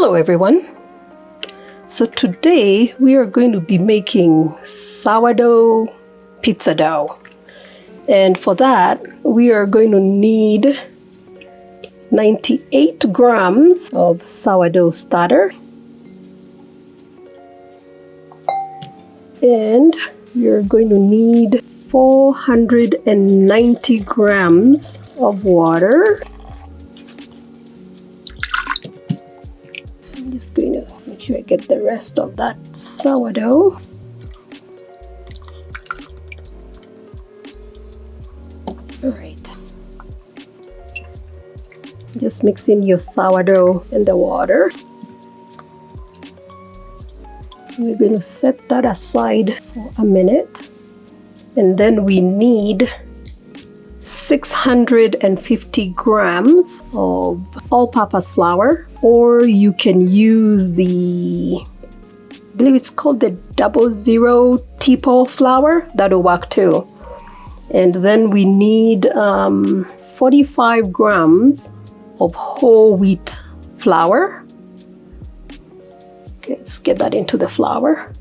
Hello everyone. So today we are going to be making sourdough pizza dough. And for that we are going to need 98 grams of sourdough starter. And we are going to need 490 grams of water. I'm just going to make sure I get the rest of that sourdough. Alright. Just mix in your sourdough and the water. We're going to set that aside for a minute. And then we need 650 grams of all-purpose flour, or you can use the, I believe it's called the 00 tipo flour. That'll work too. And then we need 45 grams of whole wheat flour. Okay, let's get that into the flour.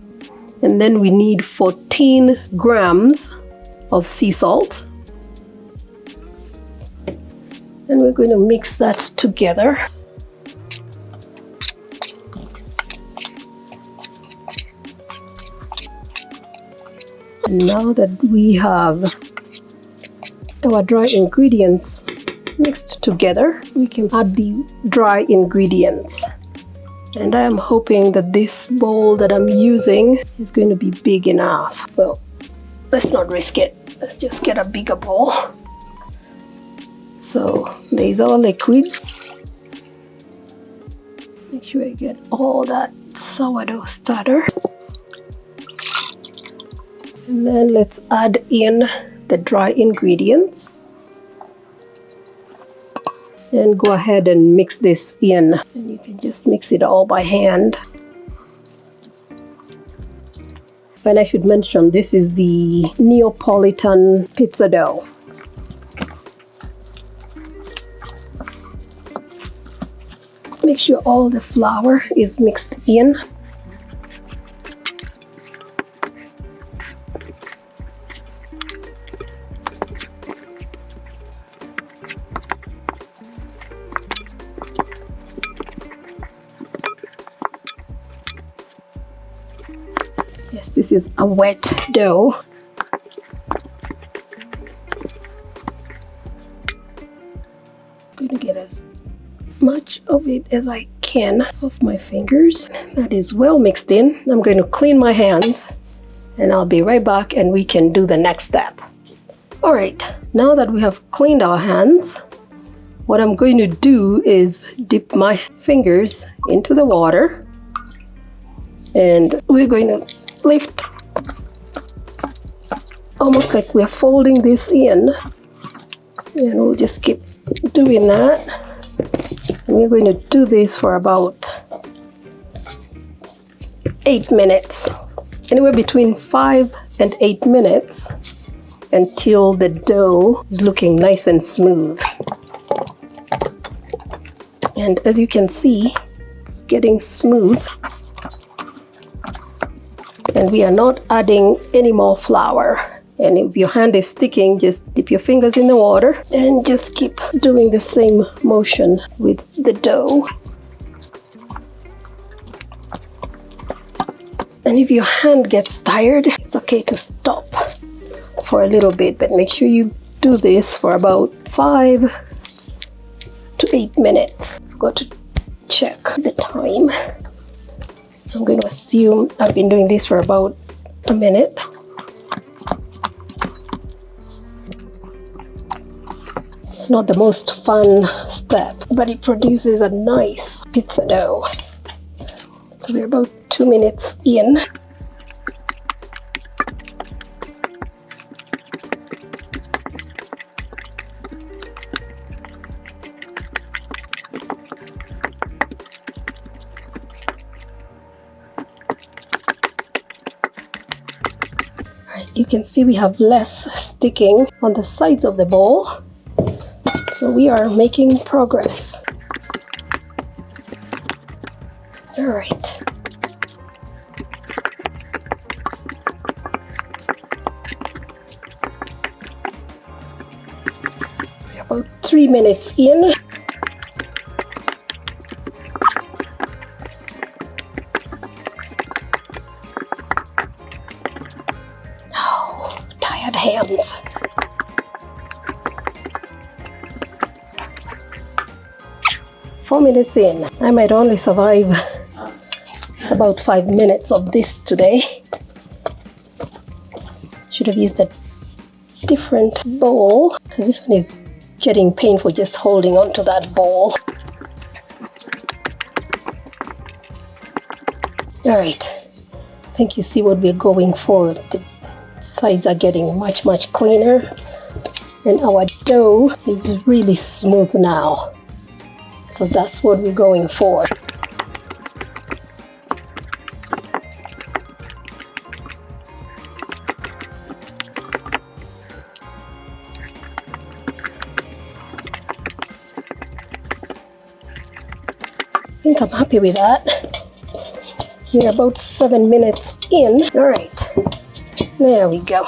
And then we need 14 grams of sea salt. And we're going to mix that together. And now that we have our dry ingredients mixed together, we can add the dry ingredients. And I am hoping that this bowl that I'm using is going to be big enough. Well, let's not risk it. Let's just get a bigger bowl. So there's our liquids. Make sure I get all that sourdough starter. And then let's add in the dry ingredients. And go ahead and mix this in. And you can just mix it all by hand. And I should mention, this is the Neapolitan pizza dough. Make sure all the flour is mixed in. Yes, this is a wet dough. I'm going to get as much of it as I can off my fingers. That is well mixed in. I'm going to clean my hands and I'll be right back and we can do the next step. Alright, now that we have cleaned our hands, what I'm going to do is dip my fingers into the water and we're going to lift almost like we're folding this in, and we'll just keep doing that. And we're going to do this for about 8 minutes, anywhere between 5 and 8 minutes, until the dough is looking nice and smooth. And as you can see, it's getting smooth. And we are not adding any more flour. And if your hand is sticking, just dip your fingers in the water and just keep doing the same motion with the dough. And if your hand gets tired, it's okay to stop for a little bit, but make sure you do this for about 5 to 8 minutes. Forgot to check the time. So I'm going to assume I've been doing this for about a minute. It's not the most fun step, but it produces a nice pizza dough. So we're about 2 minutes in. You can see we have less sticking on the sides of the bowl. So we are making progress. All right. About 3 minutes in. Oh, tired hands. Four minutes in. I might only survive about 5 minutes of this today. Should have used a different bowl because this one is getting painful just holding on to that bowl. All right, I think you see what we're going for. The sides are getting much cleaner and our dough is really smooth now. So that's what we're going for. I think I'm happy with that. We're about 7 minutes in. All right, there we go.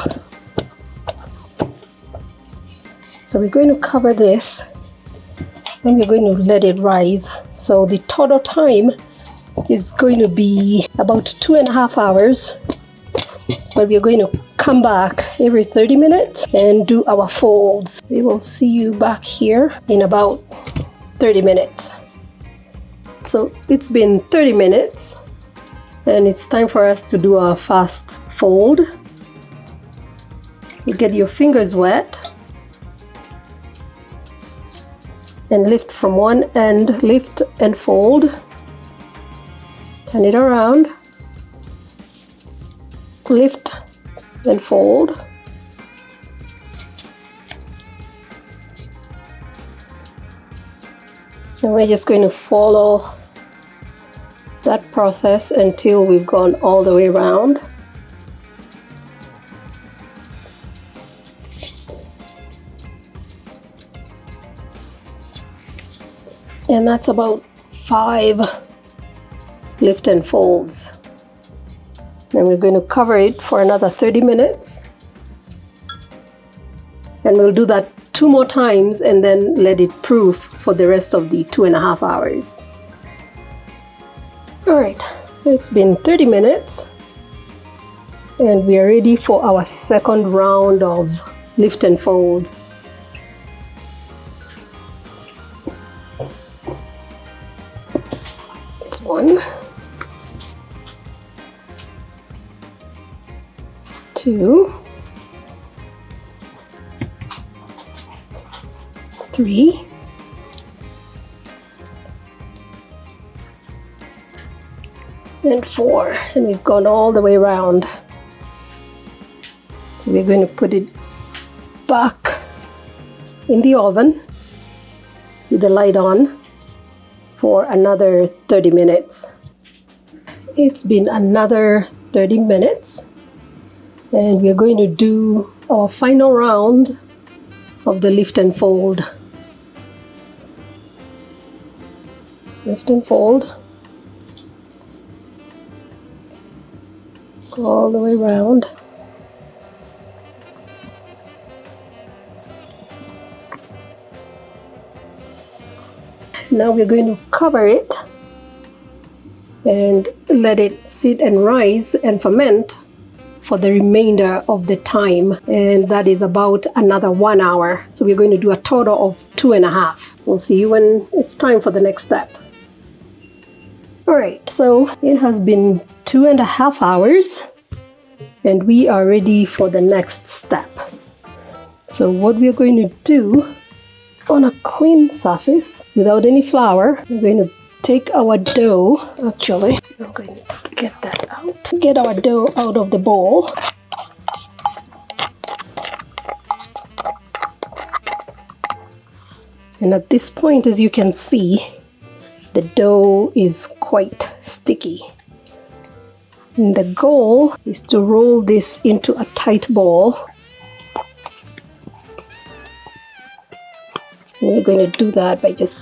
So we're going to cover this and we're going to let it rise. So the total time is going to be about 2.5 hours, but we're going to come back every 30 minutes and do our folds. We will see you back here in about 30 minutes. So it's been 30 minutes and it's time for us to do our first fold. So get your fingers wet and lift from one end, lift and fold. Turn it around, lift and fold. And we're just going to follow that process until we've gone all the way around. And that's about 5 lift and folds. Then we're going to cover it for another 30 minutes. And we'll do that 2 more times and then let it proof for the rest of the 2.5 hours. All right, it's been 30 minutes and we are ready for our second round of lift and folds. It's 1, 2, 3, 4, and we've gone all the way around. So we're going to put it back in the oven with the light on for another 30 minutes. It's been another 30 minutes and we're going to do our final round of the lift and fold. Lift and fold. Go all the way around. Now we're going to cover it and let it sit and rise and ferment for the remainder of the time, and that is about another 1 hour. So we're going to do a total of 2.5. We'll see you when it's time for the next step. All right, so it has been 2.5 hours and we are ready for the next step. So what we're going to do, on a clean surface without any flour, we're going to take our dough. Actually, I'm going to get that out. Get our dough out of the bowl. And at this point, as you can see, the dough is quite sticky. And the goal is to roll this into a tight ball. And we're going to do that by just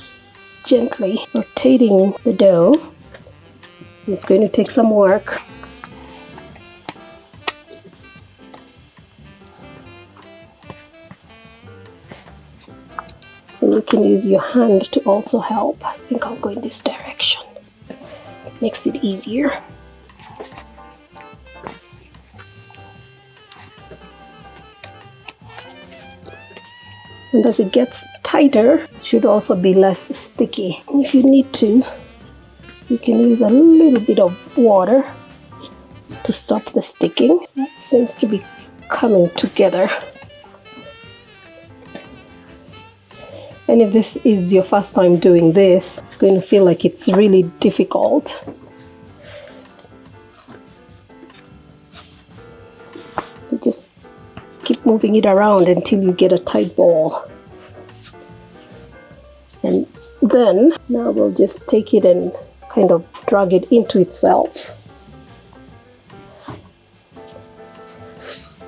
gently rotating the dough. It's going to take some work. And you can use your hand to also help. I think I'll go in this direction. Makes it easier. And as it gets tighter, it should also be less sticky. If you need to, you can use a little bit of water to stop the sticking. That seems to be coming together. And if this is your first time doing this, it's going to feel like it's really difficult. You just keep moving it around until you get a tight ball. And then, now we'll just take it and kind of drag it into itself.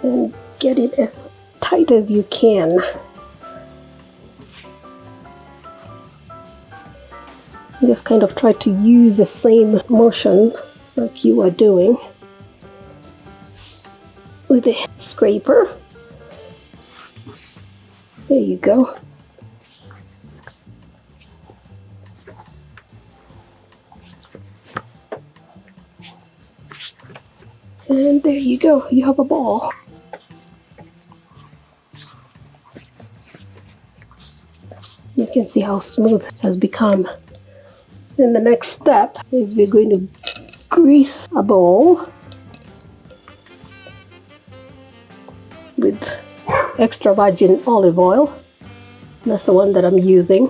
And get it as tight as you can. Just kind of try to use the same motion like you are doing with the scraper. There you go. And there you go, you have a ball. You can see how smooth it has become. And the next step is we're going to grease a bowl with extra virgin olive oil. That's the one that I'm using.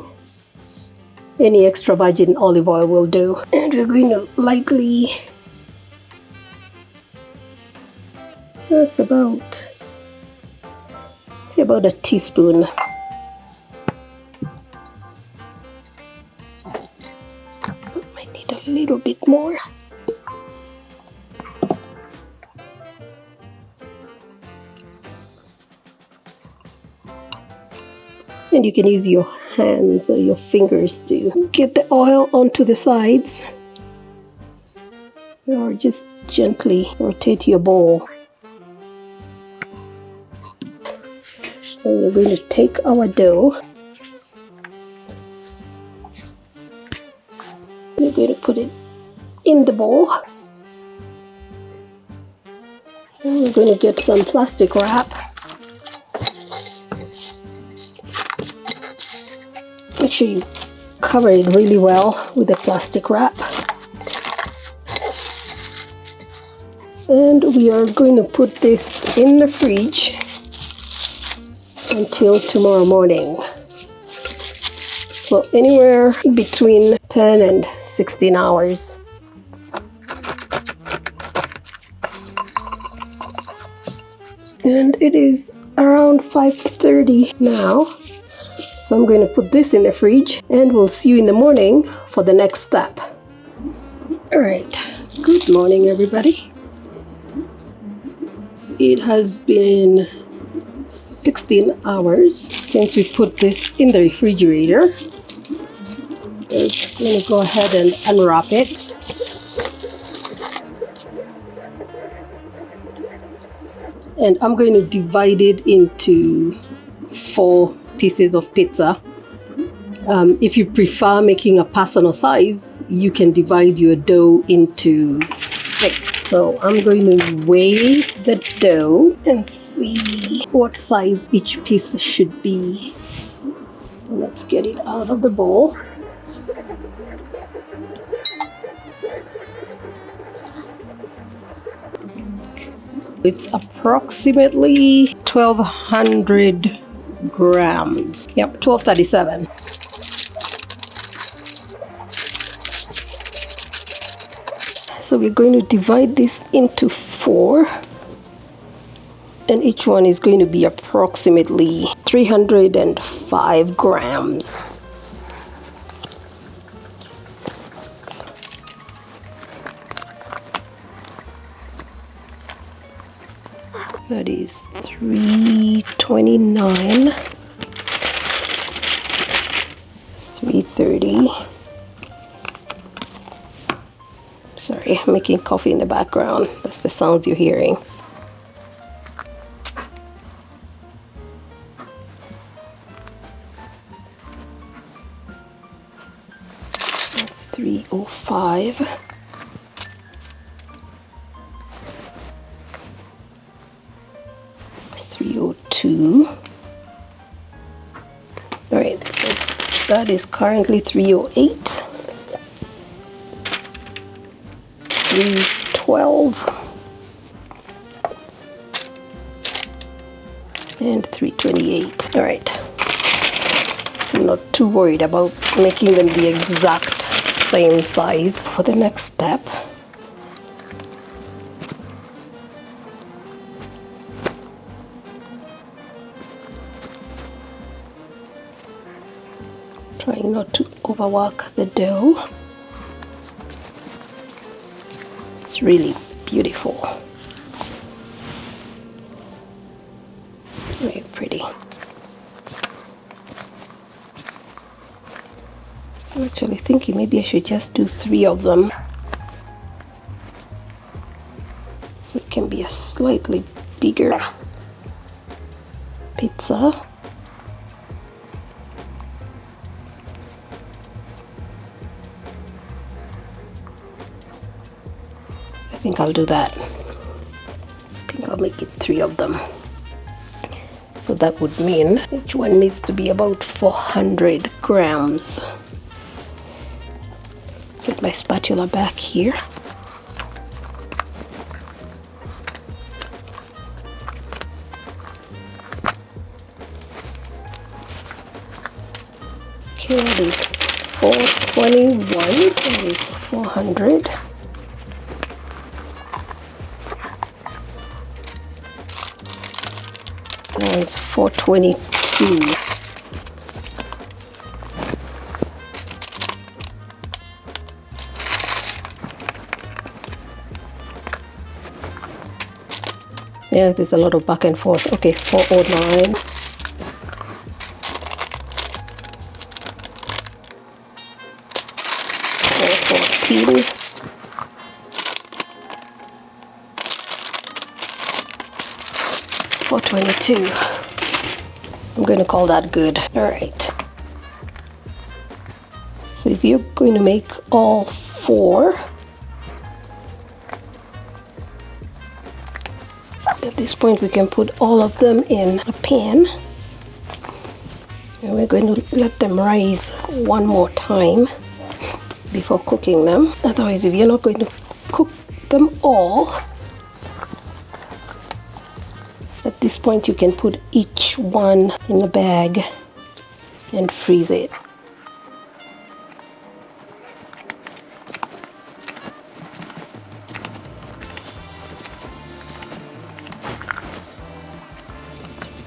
Any extra virgin olive oil will do. And we're going to lightly, that's about, say about a teaspoon. A little bit more. And you can use your hands or your fingers to get the oil onto the sides, or just gently rotate your bowl. And we're going to take our dough. We're going to put it in the bowl. And we're going to get some plastic wrap. Make sure you cover it really well with the plastic wrap. And we are going to put this in the fridge until tomorrow morning. So anywhere between 10 and 16 hours. And it is around 5:30 now. So I'm going to put this in the fridge and we'll see you in the morning for the next step. All right, good morning everybody. It has been 16 hours since we put this in the refrigerator. I'm going to go ahead and unwrap it. And I'm going to divide it into 4 pieces of pizza. If you prefer making a personal size, you can divide your dough into 6. So I'm going to weigh the dough and see what size each piece should be. So let's get it out of the bowl. It's approximately 1,200 grams. Yep, 1237. So we're going to divide this into 4, and each one is going to be approximately 305 grams. That is 329, 330, Sorry, I'm making coffee in the background. That's the sounds you're hearing. That's 305. 302. All right, so that is currently 308. 312. And 328. All right. I'm not too worried about making them the exact same size for the next step. Trying not to overwork the dough. It's really beautiful. Very pretty. I'm actually thinking maybe I should just do 3 of them, so it can be a slightly bigger pizza. I think I'll do that. I think I'll make it 3 of them. So that would mean each one needs to be about 400 grams. Get my spatula back here. Okay, that is 421. That is 400. That's 422. Yeah, there's a lot of back and forth. Okay, 409. 414. 422. I'm going to call that good. All right. So if you're going to make all 4, at this point we can put all of them in a pan, and we're going to let them rise one more time before cooking them. Otherwise, if you're not going to cook them all, at this point you can put each one in a bag and freeze it.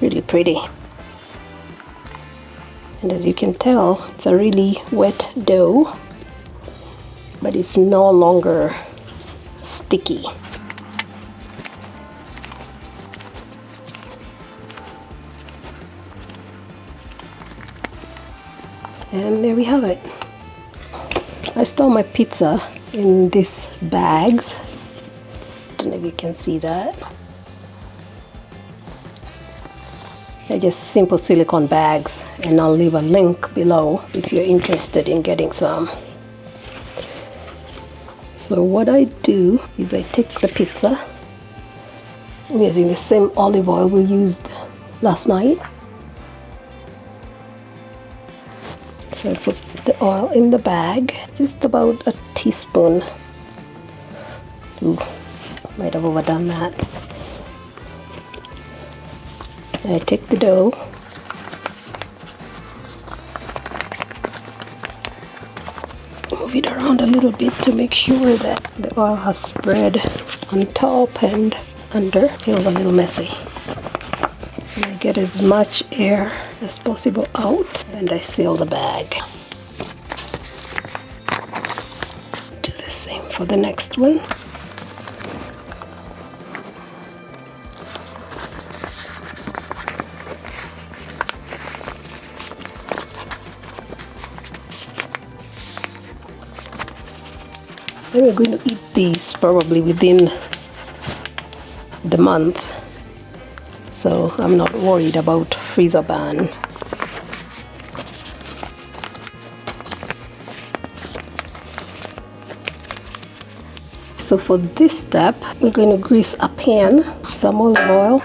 Really pretty. And as you can tell, it's a really wet dough, but it's no longer sticky. And there we have it. I store my pizza in these bags. Don't know if you can see that. They're just simple silicone bags, and I'll leave a link below if you're interested in getting some. So what I do is I take the pizza. I'm using the same olive oil we used last night. So I put the oil in the bag, just about a teaspoon. Ooh, might have overdone that. I take the dough, move it around a little bit to make sure that the oil has spread on top and under. Feels a little messy. And I get as much air as possible out, and I seal the bag. Do the same for the next one. And we're going to eat these probably within the month, so I'm not worried about freezer ban. So for this step, we're going to grease a pan, some olive oil.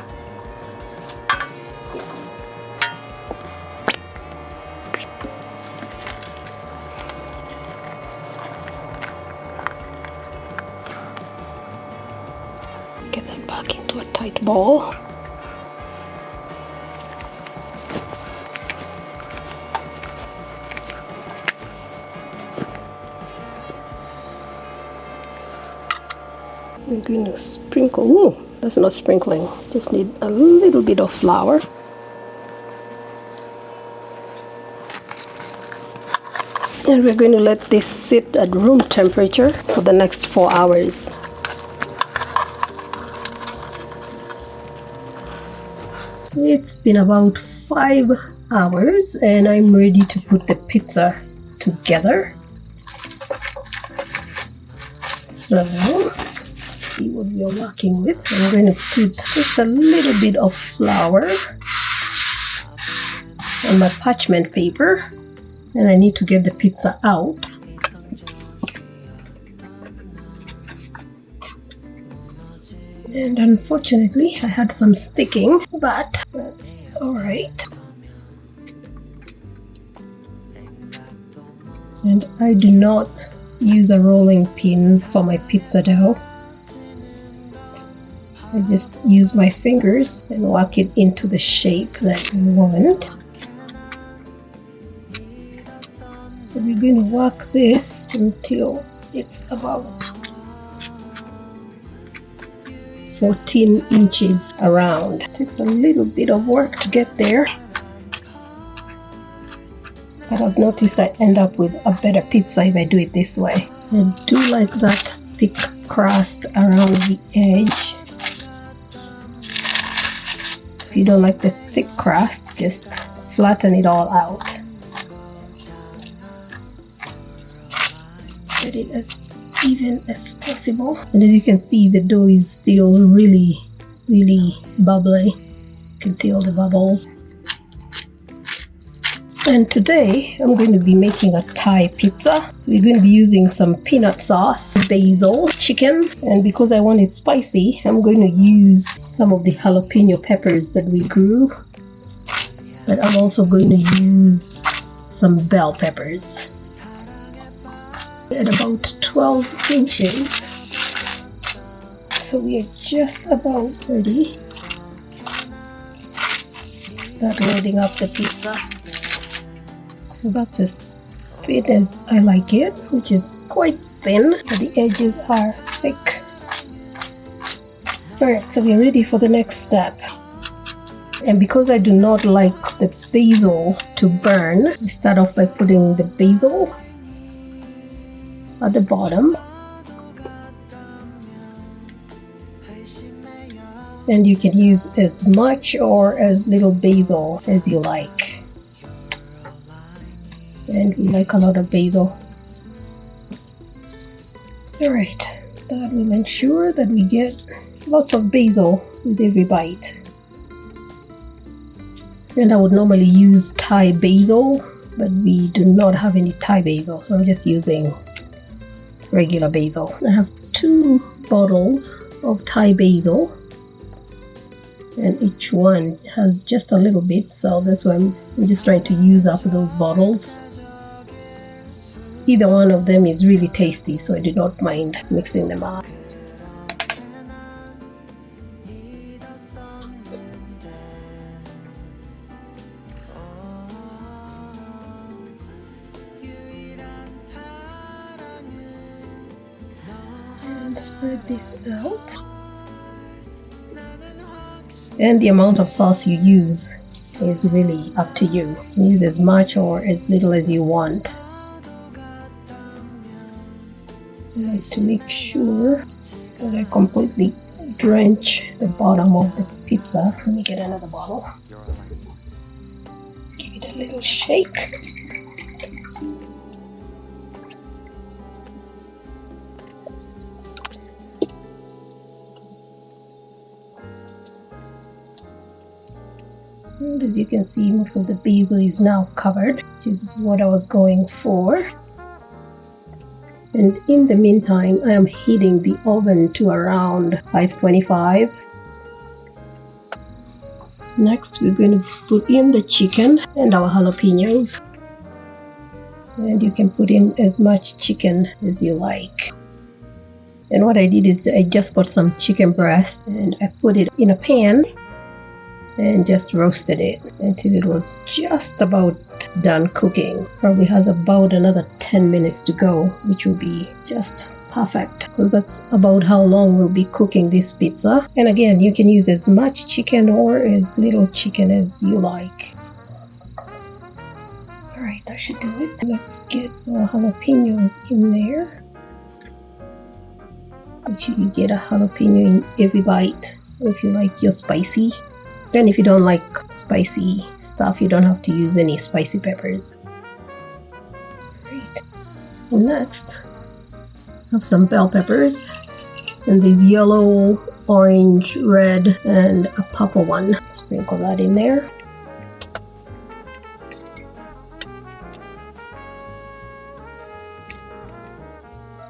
Get that back into a tight ball. We're going to sprinkle. Ooh, that's not sprinkling. Just need a little bit of flour. And we're going to let this sit at room temperature for the next 4 hours. It's been about 5 hours and I'm ready to put the pizza together. So see what we are working with. I'm going to put just a little bit of flour on my parchment paper, and I need to get the pizza out. And unfortunately I had some sticking, but that's alright. And I do not use a rolling pin for my pizza dough. I just use my fingers and work it into the shape that we want. So we're going to work this until it's about 14 inches around. It takes a little bit of work to get there, but I've noticed I end up with a better pizza if I do it this way. I do like that thick crust around the edge. If you don't like the thick crust, just flatten it all out. Get it as even as possible. And as you can see, the dough is still really bubbly. You can see all the bubbles. And today I'm going to be making a Thai pizza. So we're going to be using some peanut sauce, basil, chicken, and because I want it spicy, I'm going to use some of the jalapeno peppers that we grew. But I'm also going to use some bell peppers. At about 12 inches. So we are just about ready to start loading up the pizza. So that's as thin as I like it, which is quite thin, but the edges are thick. Alright, so we're ready for the next step. And because I do not like the basil to burn, we start off by putting the basil at the bottom. And you can use as much or as little basil as you like. And we like a lot of basil. Alright, that will ensure that we get lots of basil with every bite. And I would normally use Thai basil, but we do not have any Thai basil, so I'm just using regular basil. I have 2 bottles of Thai basil, and each one has just a little bit, so that's why I'm just trying to use up those bottles. Either one of them is really tasty, so I do not mind mixing them up. And spread this out. And the amount of sauce you use is really up to you. You can use as much or as little as you want. I like to make sure that I completely drench the bottom of the pizza. Let me get another bottle. Give it a little shake. And as you can see, most of the basil is now covered, which is what I was going for. And in the meantime, I am heating the oven to around 525. Next, we're going to put in the chicken and our jalapeños. And you can put in as much chicken as you like. And what I did is I just got some chicken breast and I put it in a pan and just roasted it until it was just about done cooking. Probably has about another 10 minutes to go, which will be just perfect, because that's about how long we'll be cooking this pizza. And again, you can use as much chicken or as little chicken as you like. Alright, that should do it. Let's get our jalapeños in there. Make sure you get a jalapeno in every bite if you like your spicy. And if you don't like spicy stuff, you don't have to use any spicy peppers. Right. Next, I have some bell peppers. And there's yellow, orange, red, and a purple one. Sprinkle that in there.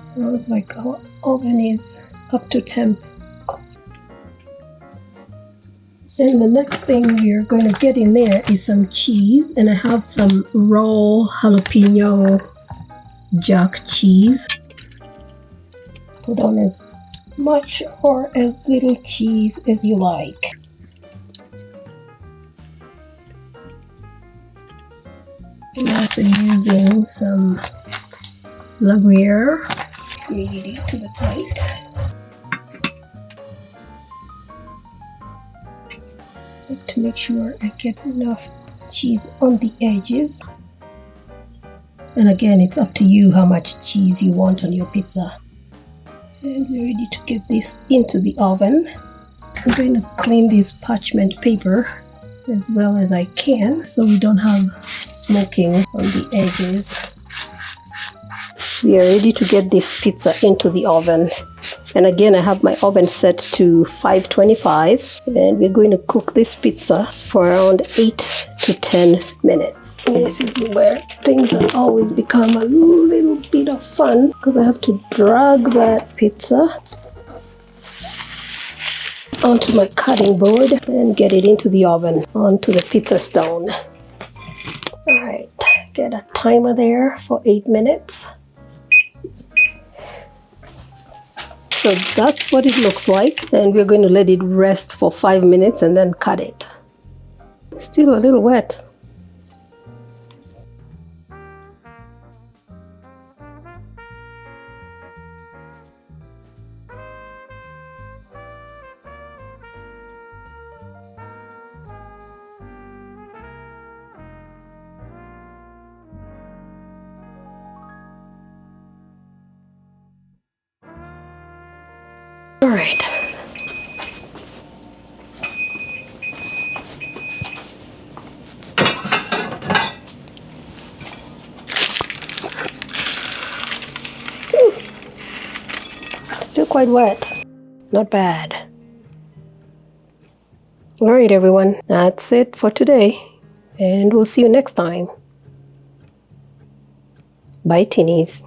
Sounds like our oven is up to temp. And the next thing we're going to get in there is some cheese, and I have some raw jalapeno jack cheese. Put on as much or as little cheese as you like. I'm also using some La Gruyere. Grated it to the plate. To make sure I get enough cheese on the edges. And again, it's up to you how much cheese you want on your pizza. And we're ready to get this into the oven. I'm going to clean this parchment paper as well as I can so we don't have smoking on the edges. We are ready to get this pizza into the oven. And again, I have my oven set to 525, and we're going to cook this pizza for around 8 to 10 minutes. And this is where things have always become a little bit of fun, because I have to drag that pizza onto my cutting board and get it into the oven, onto the pizza stone. Alright, get a timer there for 8 minutes. So that's what it looks like, and we're going to let it rest for 5 minutes and then cut it. Still a little wet. All right. Still quite wet. Not bad. All right, everyone. That's it for today. And we'll see you next time. Bye, Tinies.